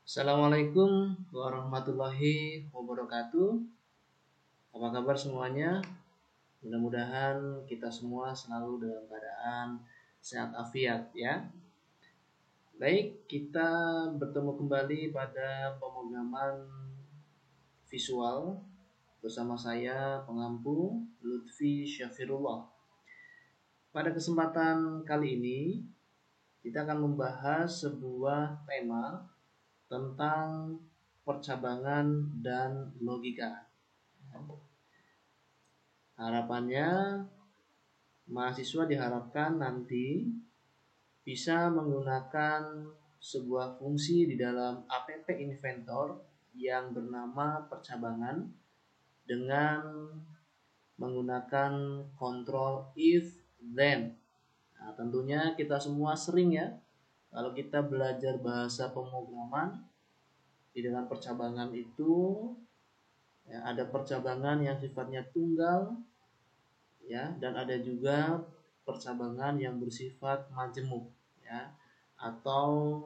Assalamualaikum warahmatullahi wabarakatuh. Apa kabar semuanya? Mudah-mudahan kita semua selalu dalam keadaan sehat afiat ya. Baik, kita bertemu kembali pada pemrograman visual bersama saya pengampu Lutfi Syafirullah. Pada kesempatan kali ini kita akan membahas sebuah tema tentang percabangan dan logika. Harapannya mahasiswa diharapkan nanti bisa menggunakan sebuah fungsi di dalam app Inventor yang bernama percabangan dengan menggunakan kontrol if then. Nah, tentunya kita semua sering ya, kalau kita belajar bahasa pemrograman di dalam percabangan itu ya, ada percabangan yang sifatnya tunggal ya, dan ada juga percabangan yang bersifat majemuk ya, atau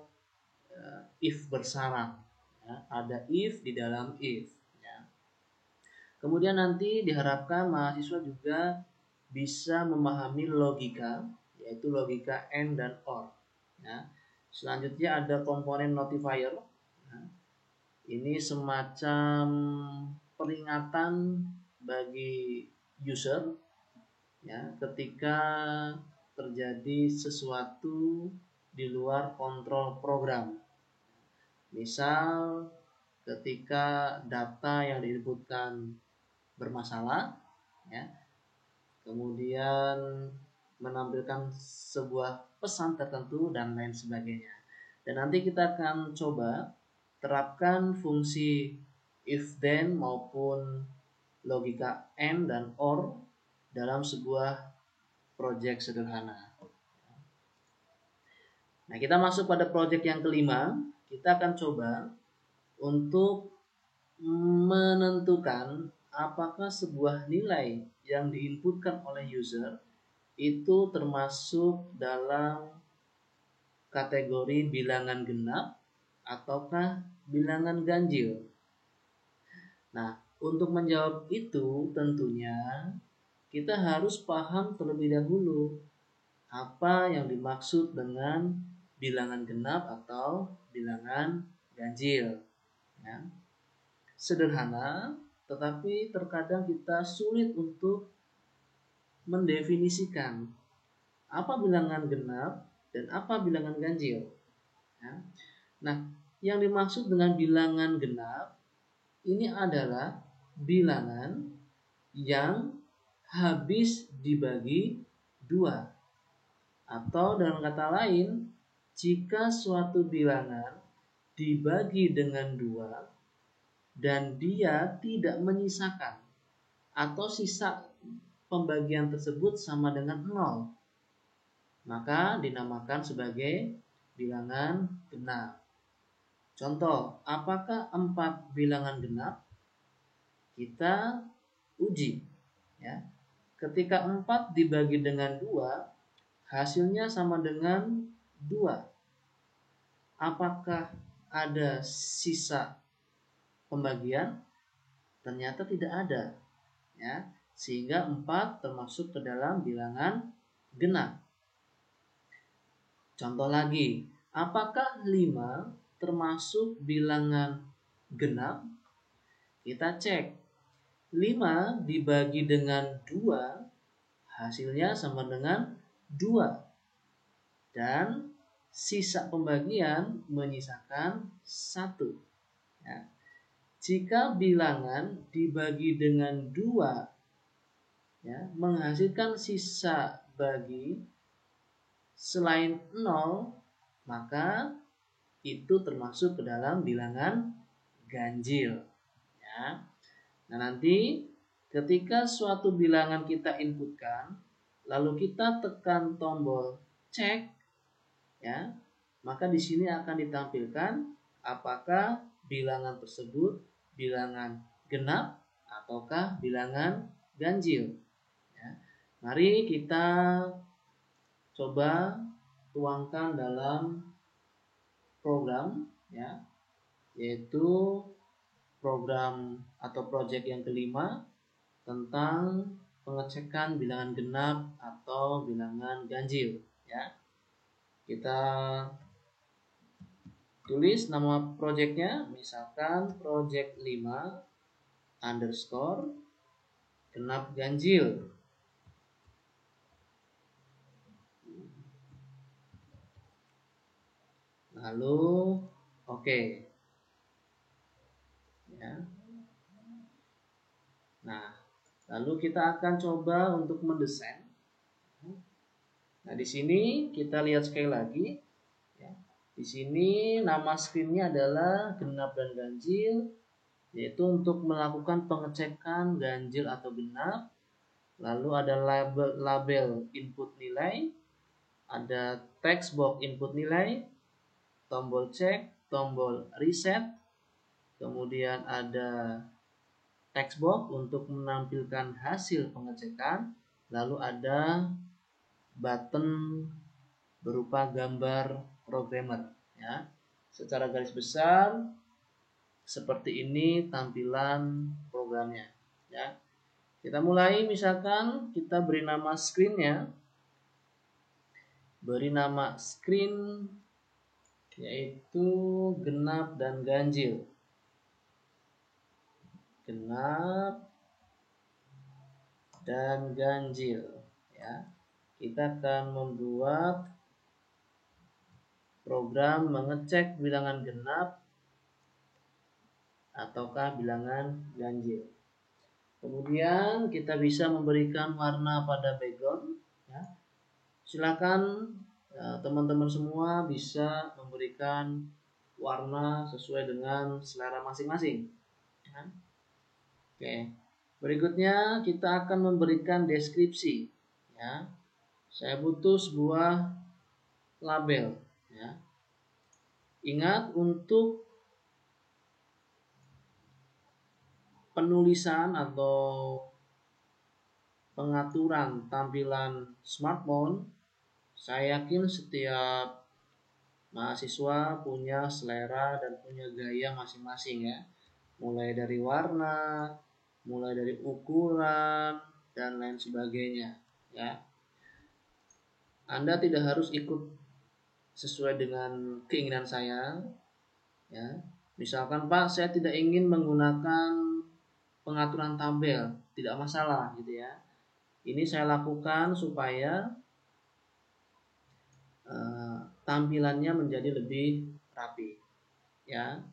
if bersarang ya, ada if di dalam if ya. Kemudian nanti diharapkan mahasiswa juga bisa memahami logika, yaitu logika and dan or ya. Selanjutnya ada komponen notifier ya. Ini semacam peringatan bagi user ya, ketika terjadi sesuatu di luar kontrol program. Misal ketika data yang diinputkan bermasalah ya, kemudian menampilkan sebuah pesan tertentu dan lain sebagainya. Dan nanti kita akan coba terapkan fungsi if then maupun logika and dan or dalam sebuah proyek sederhana. Nah, kita masuk pada proyek yang kelima. Kita akan coba untuk menentukan apakah sebuah nilai yang diinputkan oleh user itu termasuk dalam kategori bilangan genap ataukah bilangan ganjil. Nah, untuk menjawab itu tentunya kita harus paham terlebih dahulu apa yang dimaksud dengan bilangan genap atau bilangan ganjil ya. Sederhana, tetapi terkadang kita sulit untuk mendefinisikan apa bilangan genap dan apa bilangan ganjil ya. Nah, yang dimaksud dengan bilangan genap ini adalah bilangan yang habis dibagi 2. Atau dalam kata lain, jika suatu bilangan dibagi dengan 2 dan dia tidak menyisakan atau sisa pembagian tersebut sama dengan 0, maka dinamakan sebagai bilangan genap. Contoh, apakah 4 bilangan genap? Kita uji ya. Ketika 4 dibagi dengan 2, hasilnya sama dengan 2. Apakah ada sisa pembagian? Ternyata tidak ada ya. Sehingga 4 termasuk ke dalam bilangan genap. Contoh lagi, apakah 5 termasuk bilangan genap? Kita cek. 5 dibagi dengan 2, hasilnya sama dengan 2. Dan sisa pembagian menyisakan 1. Ya. Jika bilangan dibagi dengan 2 ya, menghasilkan sisa bagi selain 0, maka itu termasuk ke dalam bilangan ganjil ya. Nah, nanti ketika suatu bilangan kita inputkan, lalu kita tekan tombol cek ya, maka di sini akan ditampilkan apakah bilangan tersebut bilangan genap ataukah bilangan ganjil ya. Mari kita coba tuangkan dalam program ya. yaitu program atau project yang kelima tentang pengecekan bilangan genap atau bilangan ganjil ya. Kita tulis nama projectnya, misalkan project 5 underscore genap ganjil. Lalu oke. Ya. Nah, lalu kita akan coba untuk mendesain. Nah, di sini kita lihat sekali lagi. Ya. Di sini nama screennya adalah genap dan ganjil, yaitu untuk melakukan pengecekan ganjil atau genap. Lalu ada label input nilai, ada text box input nilai, tombol cek, tombol reset, kemudian ada text box untuk menampilkan hasil pengecekan, lalu ada button berupa gambar programmer ya. Secara garis besar seperti ini tampilan programnya ya. Kita mulai, misalkan kita beri nama screennya, beri nama screen yaitu genap dan ganjil. Genap dan ganjil ya. Kita akan membuat program mengecek bilangan genap ataukah bilangan ganjil. Kemudian kita bisa memberikan warna pada background ya. Silakan teman-teman semua bisa memberikan warna sesuai dengan selera masing-masing ya. Oke. Berikutnya kita akan memberikan deskripsi ya. Saya butuh sebuah label ya. Ingat, untuk penulisan atau pengaturan tampilan smartphone, saya yakin setiap mahasiswa punya selera dan punya gaya masing-masing ya. Mulai dari warna, mulai dari ukuran dan lain sebagainya ya. Anda tidak harus ikut sesuai dengan keinginan saya ya. Misalkan, Pak, saya tidak ingin menggunakan pengaturan tabel, tidak masalah gitu ya. Ini saya lakukan supaya tampilannya menjadi lebih rapi ya.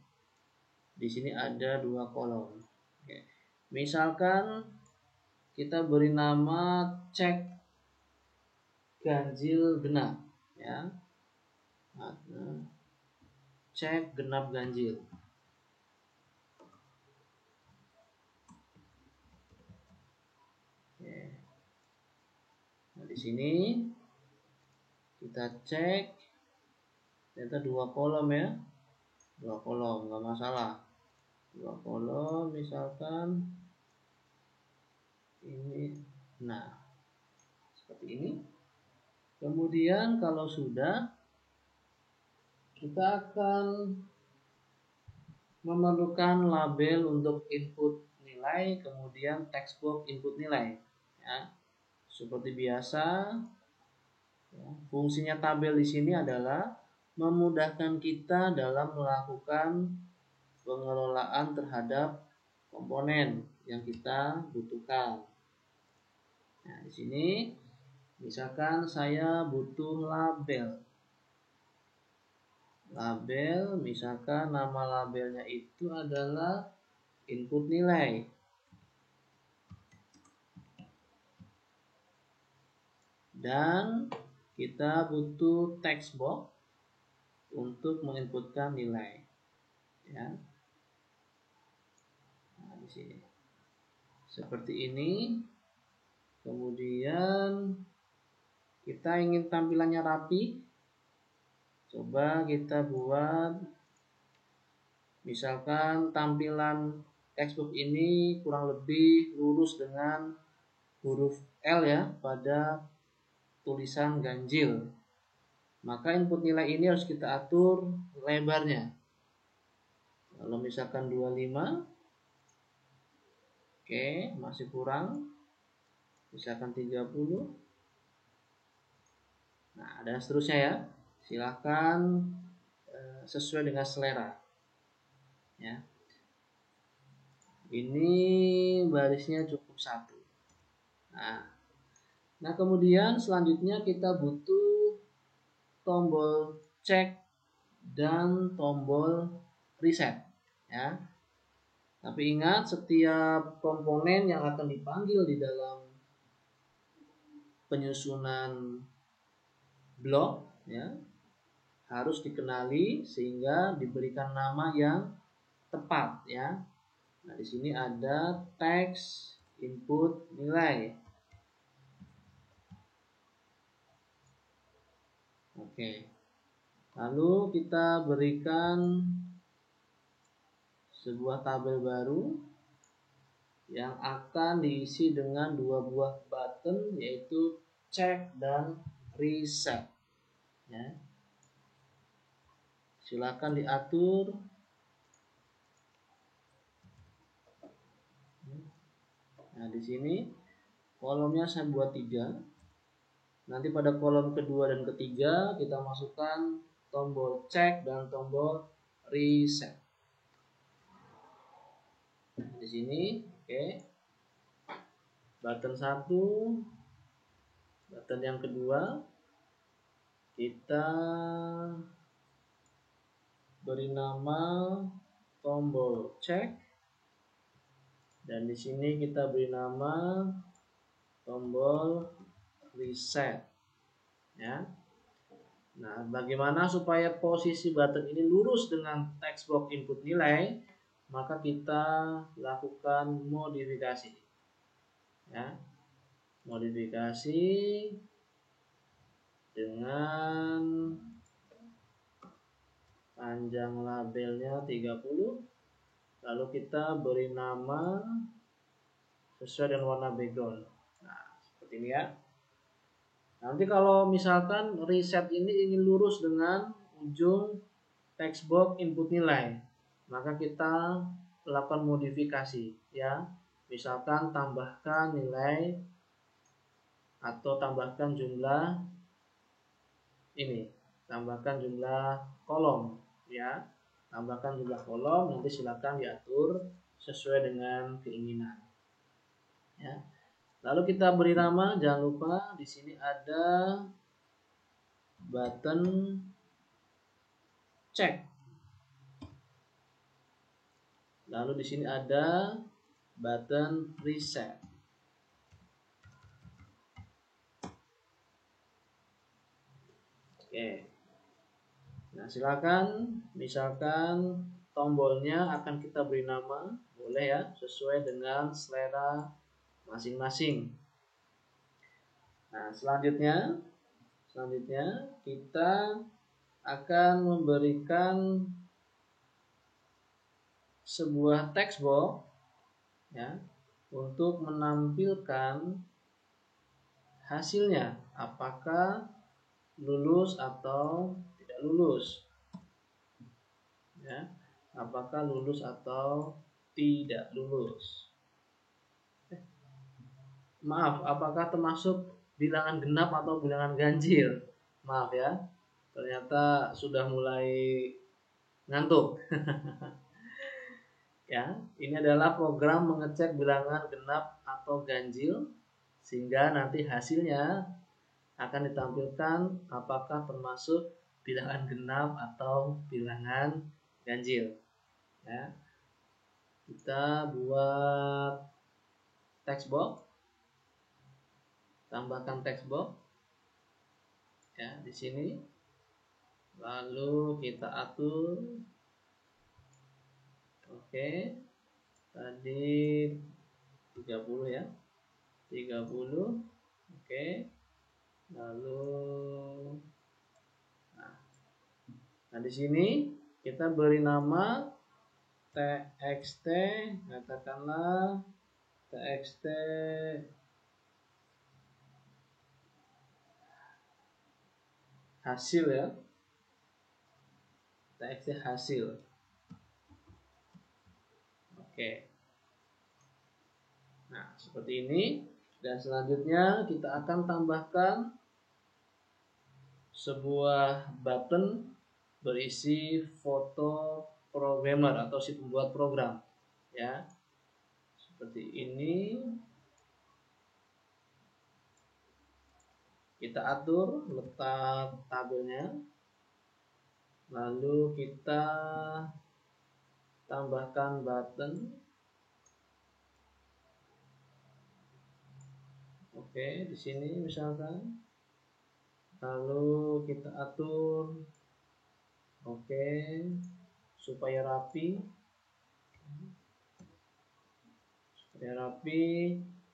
Di sini ada 2 kolom. Oke. Misalkan kita beri nama cek ganjil genap ya. Cek genap ganjil. Nah, di sini kita cek, ternyata 2 kolom ya. 2 kolom nggak masalah. 2 kolom misalkan ini. Nah, seperti ini. Kemudian kalau sudah, kita akan memerlukan label untuk input nilai, kemudian text box input nilai ya. Seperti biasa ya, fungsinya tabel di sini adalah memudahkan kita dalam melakukan pengelolaan terhadap komponen yang kita butuhkan. Nah, di sini misalkan saya butuh label. Label, misalkan nama labelnya itu adalah input nilai. Dan kita butuh text box untuk menginputkan nilai. Ya. Nah, di sini. Seperti ini. Kemudian kita ingin tampilannya rapi. Coba kita buat, misalkan tampilan textbook ini kurang lebih lurus dengan huruf L ya pada tulisan ganjil. Maka input nilai ini harus kita atur lebarnya. Kalau misalkan 25, oke, masih kurang. Misalkan 30. Nah, dan seterusnya ya. Silahkan sesuai dengan selera. Ya. Ini barisnya cukup satu. Nah, kemudian selanjutnya kita butuh tombol cek dan tombol reset. Ya. Tapi ingat, setiap komponen yang akan dipanggil di dalam penyusunan blok ya harus dikenali sehingga diberikan nama yang tepat ya. Nah, di sini ada teks input nilai. Oke. Lalu kita berikan sebuah tabel baru yang akan diisi dengan dua buah button, yaitu check dan reset. Ya. Silakan diatur. Nah, di sini kolomnya saya buat 3. Nanti pada kolom kedua dan ketiga kita masukkan tombol check dan tombol reset. Di sini, oke. Button 1, button yang kedua kita beri nama tombol check, dan di sini kita beri nama tombol reset ya. Nah, bagaimana supaya posisi button ini lurus dengan text box input nilai? Maka kita lakukan modifikasi ya. Modifikasi dengan panjang labelnya 30, lalu kita beri nama sesuai dengan warna background. Nah, seperti ini ya. Nanti kalau misalkan reset ini ingin lurus dengan ujung text box input nilai, maka kita lakukan modifikasi ya. Misalkan tambahkan nilai atau tambahkan jumlah ini, tambahkan jumlah kolom ya. Tambahkan jumlah kolom, nanti silakan diatur sesuai dengan keinginan ya. Lalu kita beri nama, jangan lupa di sini ada button check. Lalu di sini ada button reset. Oke. Nah, silakan misalkan tombolnya akan kita beri nama, boleh ya, sesuai dengan selera masing-masing. Nah, selanjutnya kita akan memberikan sebuah text box ya untuk menampilkan hasilnya, apakah lulus atau tidak lulus ya, apakah lulus atau tidak lulus. Maaf, apakah termasuk bilangan genap atau bilangan ganjil? Maaf ya, ternyata sudah mulai ngantuk. Ya, ini adalah program mengecek bilangan genap atau ganjil sehingga nanti hasilnya akan ditampilkan apakah termasuk bilangan genap atau bilangan ganjil. Ya. Kita buat text box, tambahkan text box ya di sini. Lalu kita atur. Oke. Tadi 30 ya. 30. Oke. Lalu nah di sini kita beri nama txt, katakanlah txt hasil ya. Txt hasil. Oke. Nah, seperti ini. Dan selanjutnya kita akan tambahkan sebuah button berisi foto programmer atau si pembuat program, ya. Seperti ini. Kita atur letak tabelnya. Lalu kita tambahkan button. Oke, di sini misalkan. Lalu kita atur oke supaya rapi.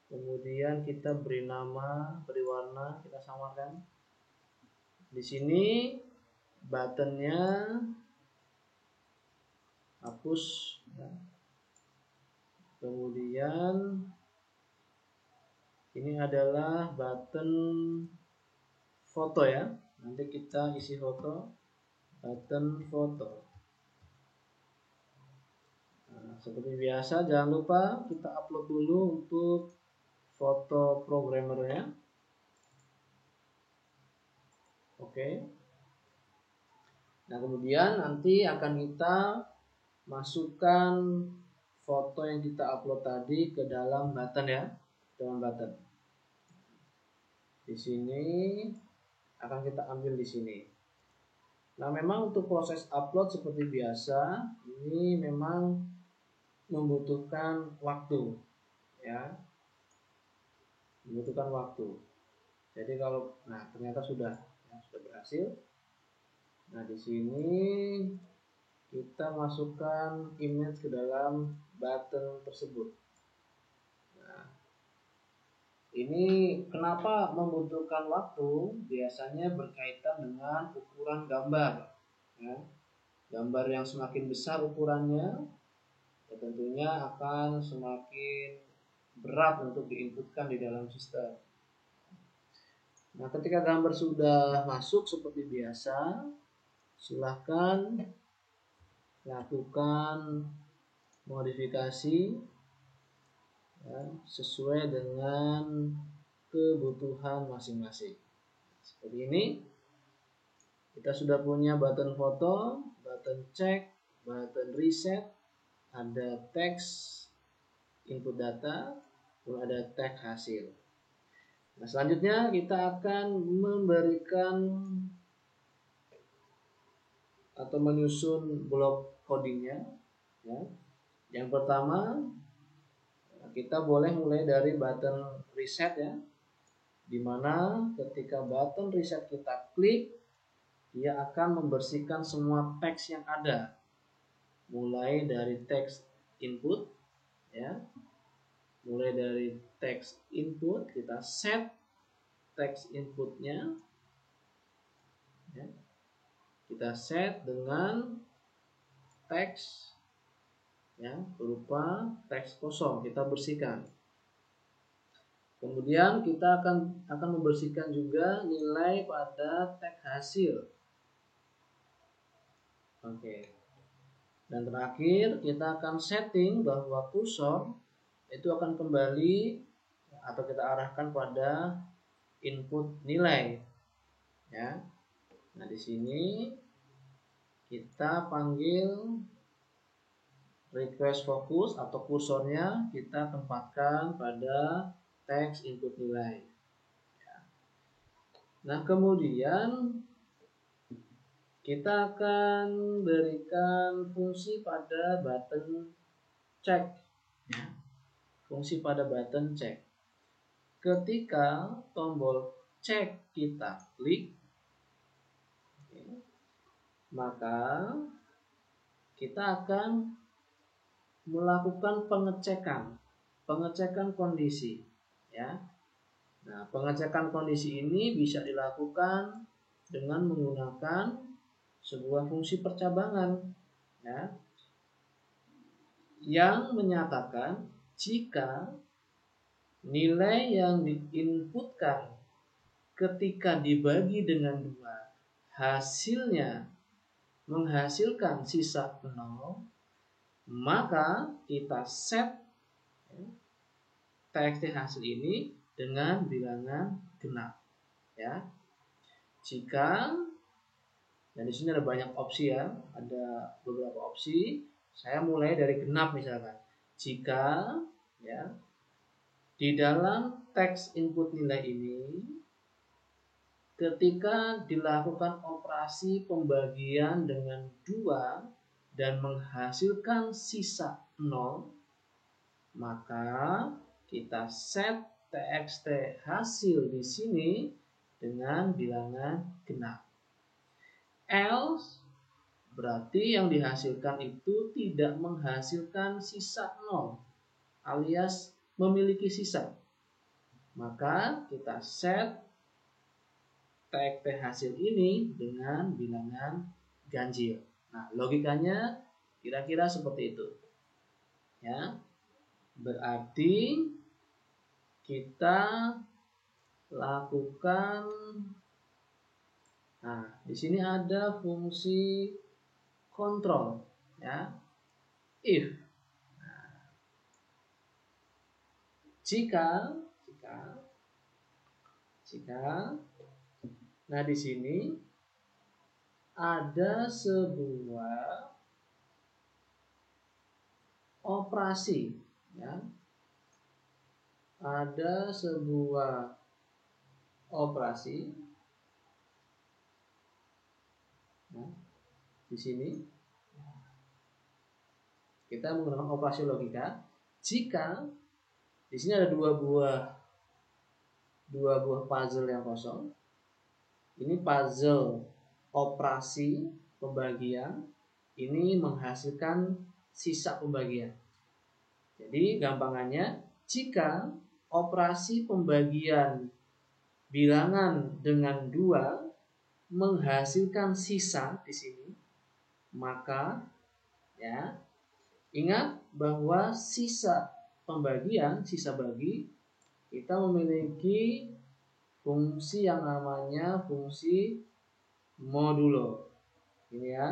Kemudian kita beri nama, beri warna, kita samarkan. Di sini buttonnya hapus, ya. Kemudian ini adalah button foto, ya. Nanti kita isi foto, button foto. Nah, seperti biasa, jangan lupa kita upload dulu untuk foto programmernya. Oke. Nah, kemudian nanti akan kita masukkan foto yang kita upload tadi ke dalam button, ya, dalam button. Di sini akan kita ambil di sini. Nah, memang untuk proses upload seperti biasa, ini memang membutuhkan waktu, ya, membutuhkan waktu. Jadi kalau, nah ternyata sudah berhasil. Nah, di sini kita masukkan image ke dalam button tersebut. Nah, ini kenapa membutuhkan waktu? Biasanya berkaitan dengan ukuran gambar, ya. Gambar yang semakin besar ukurannya, ya tentunya akan semakin berat untuk diinputkan di dalam sistem. Nah, ketika gambar sudah masuk seperti biasa, silahkan lakukan modifikasi, ya, sesuai dengan kebutuhan masing-masing. Seperti ini, kita sudah punya button foto, button check, button reset, ada teks input data, lalu ada teks hasil. Nah, selanjutnya kita akan memberikan atau menyusun blok codingnya, ya. Yang pertama, kita boleh mulai dari button reset, ya, dimana ketika button reset kita klik, dia akan membersihkan semua teks yang ada, mulai dari teks input, ya, mulai dari teks input kita set teks inputnya, ya. Kita set dengan teks, ya, berupa teks kosong, kita bersihkan. Kemudian kita akan membersihkan juga nilai pada teks hasil. Oke. Dan terakhir kita akan setting bahwa kursor itu akan kembali atau kita arahkan pada input nilai, ya. Nah, di sini kita panggil request focus atau kursornya kita tempatkan pada teks input nilai. Nah, kemudian kita akan berikan fungsi pada button check, ya. Fungsi pada button check. Ketika tombol check kita klik, maka kita akan melakukan pengecekan kondisi, ya. Nah, pengecekan kondisi ini bisa dilakukan dengan menggunakan sebuah fungsi percabangan, ya, yang menyatakan jika nilai yang diinputkan ketika dibagi dengan 2 hasilnya menghasilkan sisa 0, maka kita set txt hasil ini dengan bilangan genap. Ya, jika, dan di sini ada banyak opsi ya, ada beberapa opsi. Saya mulai dari genap misalkan. Jika ya di dalam teks input nilai ini ketika dilakukan operasi pembagian dengan 2 dan menghasilkan sisa 0, maka kita set txt hasil di sini dengan bilangan genap. Else berarti yang dihasilkan itu tidak menghasilkan sisa 0 alias memiliki sisa. Maka kita set txt hasil ini dengan bilangan ganjil. Nah, logikanya kira-kira seperti itu. Ya. Berarti kita lakukan, nah, di sini ada fungsi kontrol ya. If. Nah, jika nah di sini ada sebuah operasi ya. Ada sebuah operasi nah, di sini kita menggunakan operasi logika. Jika di sini ada dua buah puzzle yang kosong. Ini puzzle operasi pembagian, ini menghasilkan sisa pembagian. Jadi gampangannya, jika operasi pembagian bilangan dengan 2 menghasilkan sisa di sini, maka ya ingat bahwa sisa pembagian, sisa bagi, kita memiliki fungsi yang namanya fungsi modulo. Ini ya.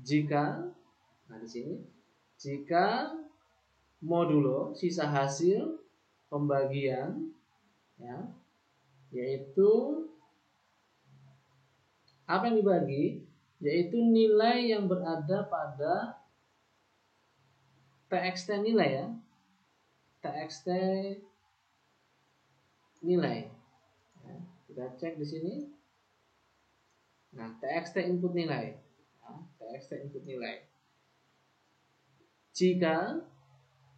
Jika, nah di sini, jika modulo sisa hasil pembagian, ya, yaitu apa yang dibagi, yaitu nilai yang berada pada txt nilai ya, txt nilai. Ya, kita cek di sini. Nah, txt input nilai. Nah, txt input nilai. Jika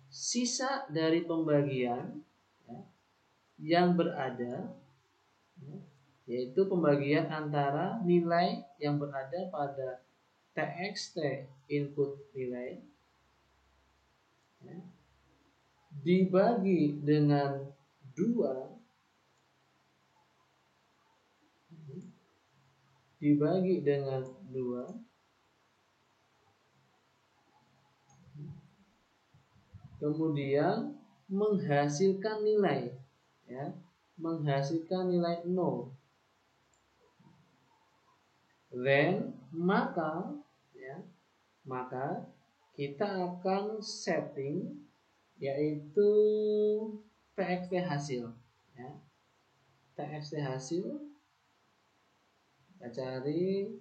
sisa dari pembagian ya, yang berada ya, yaitu pembagian antara nilai yang berada pada txt input nilai ya, dibagi dengan 2, dibagi dengan 2, kemudian menghasilkan nilai ya, menghasilkan nilai 0, then maka ya, maka kita akan setting yaitu txt hasil ya. Txt hasil, kita cari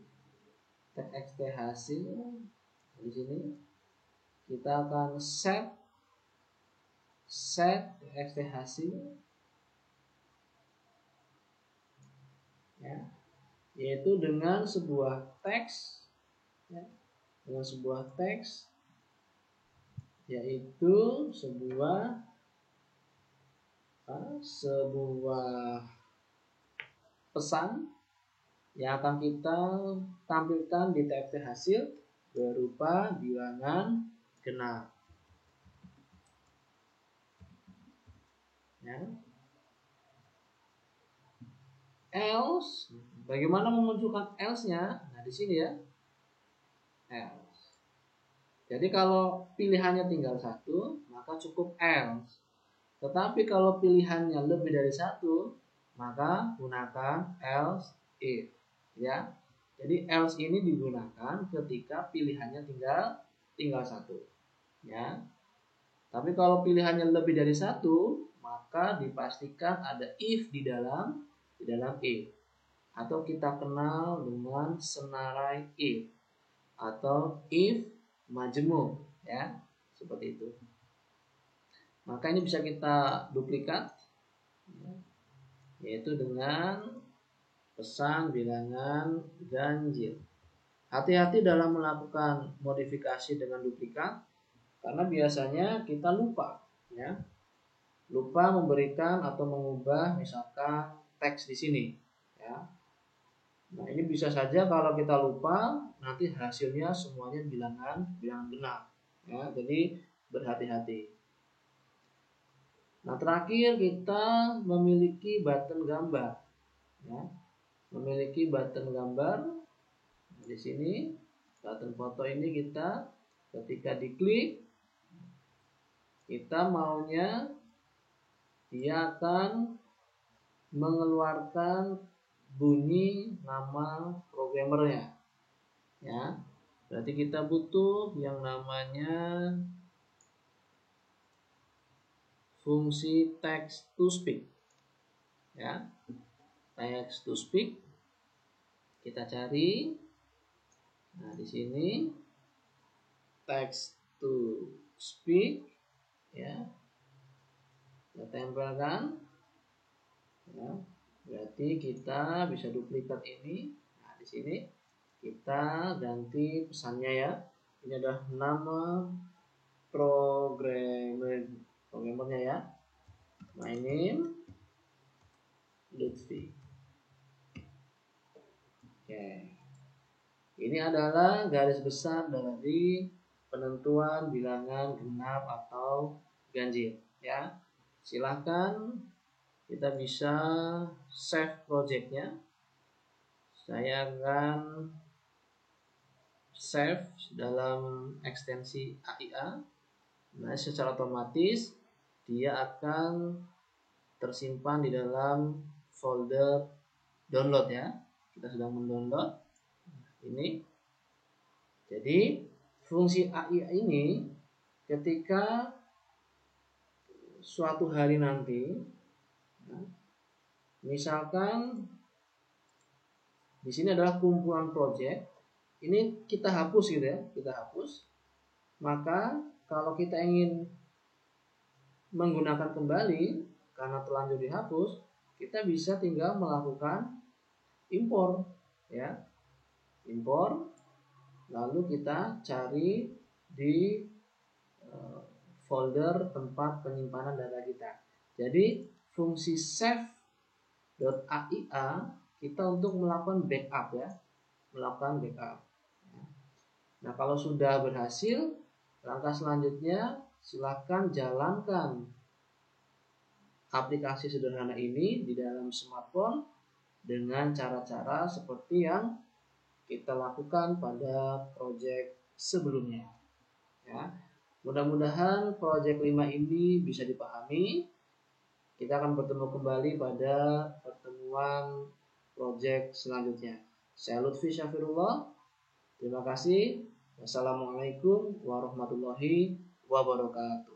txt hasil di sini. Kita akan set txt hasil ya, yaitu dengan sebuah teks ya, dengan sebuah teks yaitu sebuah pesan yang akan kita tampilkan di txt hasil berupa bilangan genap ya. Else, bagaimana memunculkan else-nya? Nah, di sini ya. Else. Jadi kalau pilihannya tinggal 1, maka cukup else. Tetapi kalau pilihannya lebih dari 1, maka gunakan else if. Ya. Jadi else ini digunakan ketika pilihannya tinggal satu, ya. Tapi kalau pilihannya lebih dari satu, maka dipastikan ada if di dalam if, atau kita kenal dengan senarai if atau if majemuk, ya, seperti itu. Maka ini bisa kita duplikat, ya, yaitu dengan pesan bilangan ganjil. Hati-hati dalam melakukan modifikasi dengan duplikat, karena biasanya kita lupa, ya, lupa memberikan atau mengubah misalkan teks di sini, ya. Nah, ini bisa saja kalau kita lupa nanti hasilnya semuanya bilangan genap, ya. Jadi berhati-hati. Nah, terakhir kita memiliki button gambar, ya. Memiliki button gambar. Nah, di sini button foto ini kita ketika diklik, kita maunya dia akan mengeluarkan bunyi nama programmernya, ya. Berarti kita butuh yang namanya fungsi text to speak, ya. Text to speak kita cari. Nah, di sini text to speak, ya, kita tempelkan, ya. Berarti kita bisa duplikat ini. Nah, di sini kita ganti pesannya, ya. Ini adalah nama programmernya, ya. My name Lutfi. Oke. Ini adalah garis besar dari penentuan bilangan genap atau ganjil, ya. Silahkan kita bisa save projectnya. Saya akan save dalam ekstensi AIA. Nah, secara otomatis dia akan tersimpan di dalam folder download, ya. Kita sedang mendownload ini. Jadi fungsi AIA ini ketika suatu hari nanti, misalkan di sini adalah kumpulan project, ini kita hapus gitu, ya, kita hapus. Maka kalau kita ingin menggunakan kembali karena telanjur dihapus, kita bisa tinggal melakukan impor, ya, impor, lalu kita cari di folder tempat penyimpanan data kita. Jadi fungsi save.aia kita untuk melakukan backup, ya, melakukan backup. Nah, kalau sudah berhasil, langkah selanjutnya silakan jalankan aplikasi sederhana ini di dalam smartphone dengan cara-cara seperti yang kita lakukan pada project sebelumnya, ya. Mudah-mudahan project 5 ini bisa dipahami. Kita akan bertemu kembali pada pertemuan project selanjutnya. Saya Lutfi Syafirullah. Terima kasih. Wassalamualaikum warahmatullahi wabarakatuh.